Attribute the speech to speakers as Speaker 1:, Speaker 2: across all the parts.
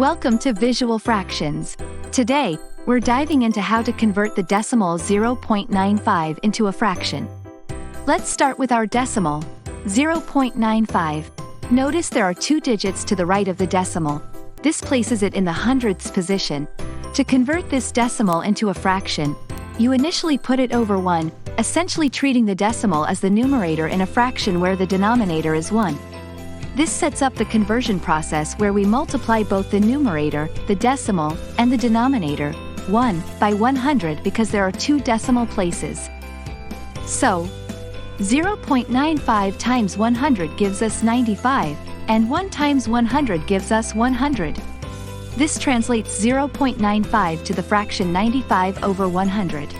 Speaker 1: Welcome to Visual Fractions. Today, we're diving into how to convert the decimal 0.95 into a fraction. Let's start with our decimal, 0.95. Notice there are two digits to the right of the decimal. This places it in the hundredths position. To convert this decimal into a fraction, you initially put it over 1, essentially treating the decimal as the numerator in a fraction where the denominator is 1. This sets up the conversion process where we multiply both the numerator, the decimal, and the denominator, 1, by 100 because there are two decimal places. So, 0.95 times 100 gives us 95, and 1 times 100 gives us 100. This translates 0.95 to the fraction 95 over 100.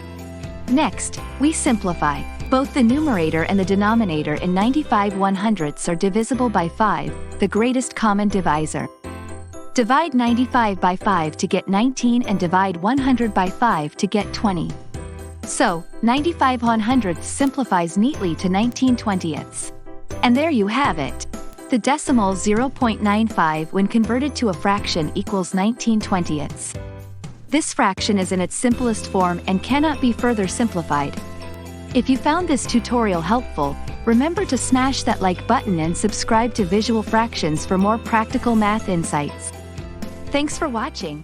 Speaker 1: Next, we simplify. Both the numerator and the denominator in 95 100ths are divisible by 5, the greatest common divisor. Divide 95 by 5 to get 19 and divide 100 by 5 to get 20. So, 95 100ths simplifies neatly to 19 20ths. And there you have it. The decimal 0.95 when converted to a fraction equals 19 20ths. This fraction is in its simplest form and cannot be further simplified. If you found this tutorial helpful, remember to smash that like button and subscribe to Visual Fractions for more practical math insights. Thanks for watching.